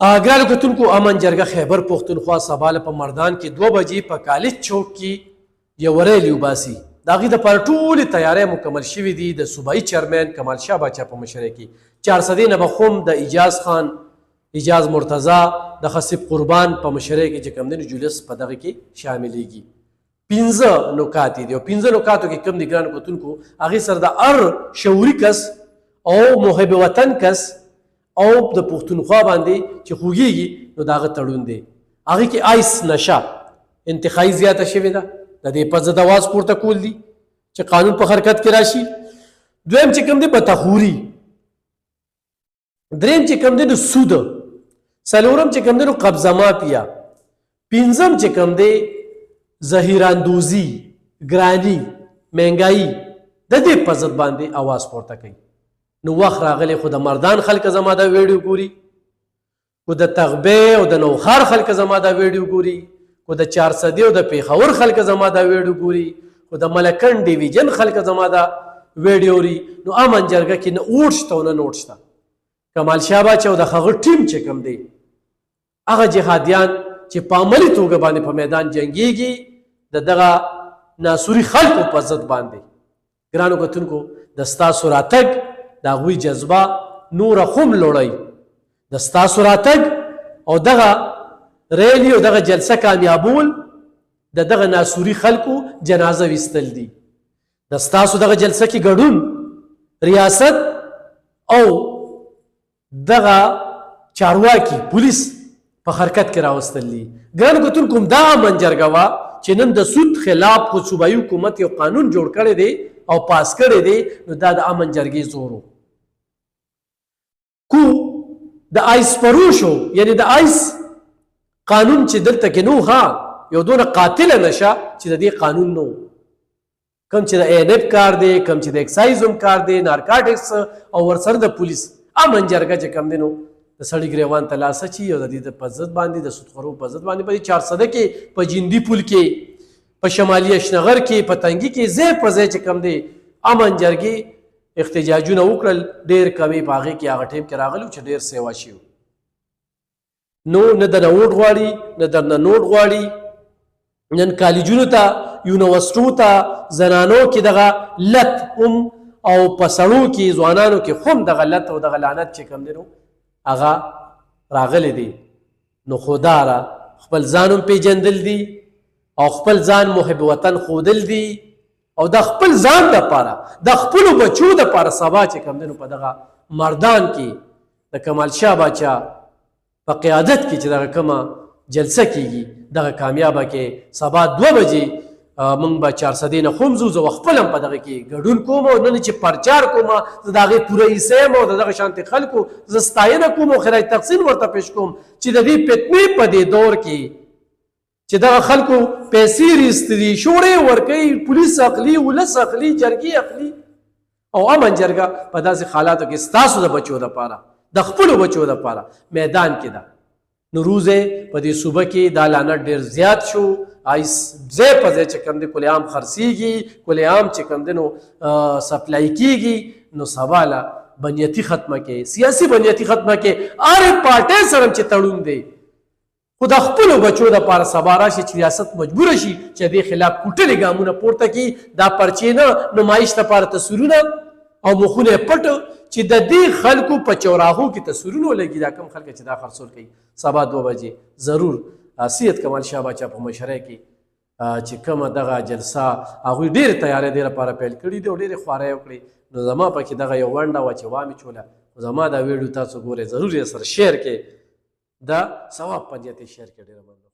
ګرانو کتونکو امن جرګه خیبر پښتونخوا سبا په مردان کې 2 بجې په کالج چوک کې یو ریلی وباسي. د هغې دپاره ټولې تیاری مکمل شوي دي. د صوبایي چیرمین کمال شاه باچا په مشرۍ کې 400 نه به خو د اجاز خان، اجاز مرتضی، د خصیب قربان په مشرۍ کې چې کوم دی نو جلوس په دغه کې شاملیږي. 15 نکات دي او 15 نکاتو کې کوم دي ګرانو کتونکو هغې سره د هر شعوري کس او محب وطن کس او د پښتونخوا باندې چې خوږیږي نو د هغه تړون دی. هغې کې آیس نشه انتخابي زیاته شوې ده، د دې په ضد اواز پورته کول دي چې قانون په حرکت کې راشي. دویم چې کوم دی بتخوري، دریم چې کوم دی نو سود، څلورم چې کوم دی نو قبضه مافیا، پنځم چې کوم دی ذخیراندوزي، ګراني، مهنګایي، د دې په ضد باندې اواز پورته کوي. نو وخت راغلی خو د مردان خلک زما دا ویډیو ګوري، خو د تغبې او د نوخار خلک زما دا ویډیو ګوري، خو د 400 او د پیښور خلک زما دا ویډیو ګوري، خو د ملکن ډیویژن خلک زما دا ویډیو وري. نو امن جرګه کې نه اوټ شته او نه نوټ شته. کمال شاه باچا او د هغه ټیم چې کوم دی هغه جهادیان چې په عملي توګه باندې په میدان جنګیږي د دغه ناسوري خلکو په ضد باندې. ګرانو کتونکو د ستاسو راتګ د هغوی جذبه نوره هم لوړوي. د ستاسو راتګ او دغه ریلی او دغه جلسه کامیابول د دغه ناسوري خلکو جنازه ویستل دي. د ستاسو دغه جلسه کې ګډون ریاست او دغه چارواکي پولیس په حرکت کې راوستل دي. ګرانو کتونکو دا امن جرګه وه چې نن د سود خلاف خو صوبایي حکومت یو قانون جوړ کړی دی او پاس کړی دی. نو دا د امن جرګې زور و. کو د آیس فروشو یعنی د آیس قانون چې دلته کې نو ها یو دونه قاتله نشه چې د دې قانون نو کم چې د اینب کار دی، کم چې د اکسایزم کار دی، نارکاټکس او ورسره د پولیس امن جرګه چې کم دی نو د سړي ګریوان ته لاس اچي او د دې په ضد باندې د سودخورو په ضد باندې په 400 کې په جندي پل کې، په شمالي اشنغر کې، په تنګي کې ځای په ځای چې کم دی امن جرګې احتجاجونه وکړل. ډېر کمې په هغې کې هغه ټیم کې راغلي چې ډېر سیوا شي. نو نه درنه ووټ غواړي، نه درنه نوټ غواړي. نن کالجونو ته، یونیورسټو ته، زنانو کې دغه لت هم او په سړو کې، ځوانانو کې هم دغه لت او دغه لعنت چې کوم دی نو هغه راغلی دی. نو خوداره خپل ځان هم پیژندل دي او خپل ځان محب وطن ښودل دي او د خپل ځان دپاره د خپلو بچو دپاره سبا چې کوم دی نو په دغه مردان کې د کمال شاه باچا په قیادت کې چې دغه کومه جلسه کیږي دغه کامیابه کې سبا 2 بجې موږ به 400 نه هم ځو. زه خپل هم په دغه کې ګډون کوم او نن چې پرچار کوم زه د هغې پوره حصه یم او د دغه شانتې خلکو زه ستاینه کوم او خراج تقسیم ورته پیش کوم چې د دې فتنې په دې دور کې چې دغه خلکو پیسې ریستلي، شوړې ورکوي، پولیس اخلي، ولس اخلي، جرګې اخلي. او امن جرګه په داسې حالاتو کې ستاسو د بچو دپاره، د خپلو بچو دپاره میدان کې ده. نو روزې په دې صوبه کې دا لعنت ډېر زیات شو. آیس ځای په ځای چې کوم دی کل عام خرڅېږي، کل عام چې کوم دی نو سپلای کېږي. نو سبا له بنیتي ختمه کې، سیاسي بنیتي ختمه کې هرې پارټۍ سره چې تړون دی خو د خپلو بچو دپاره سبا راشي چې ریاست مجبوره شي چې د دې خلاف کوټلې ګامونه پورته کړي. دا پرچې نه نمایش دپاره تصویرونه او مخونه یې پټ چې د دې خلکو په چوراهو کې تصویرونه ولګي. دا کوم خلک چې دا خرڅول کوي سبا 2 بجې ضرور سید کمال شاه باچا په مشرۍ کې چې کومه دغه جلسه هغوی ډېرې تیارۍ دې لپاره پیل کړي دي او ډېرې خوارۍ وکړي. نو زما پکې دغه یو ونډه وه چې وامې چوله. زما دا ویډیو تاسو ګورئ، ضرور یې سره شیر کړئ. دا ثواب په نیت یې شیر کړئ. ډېره مننه.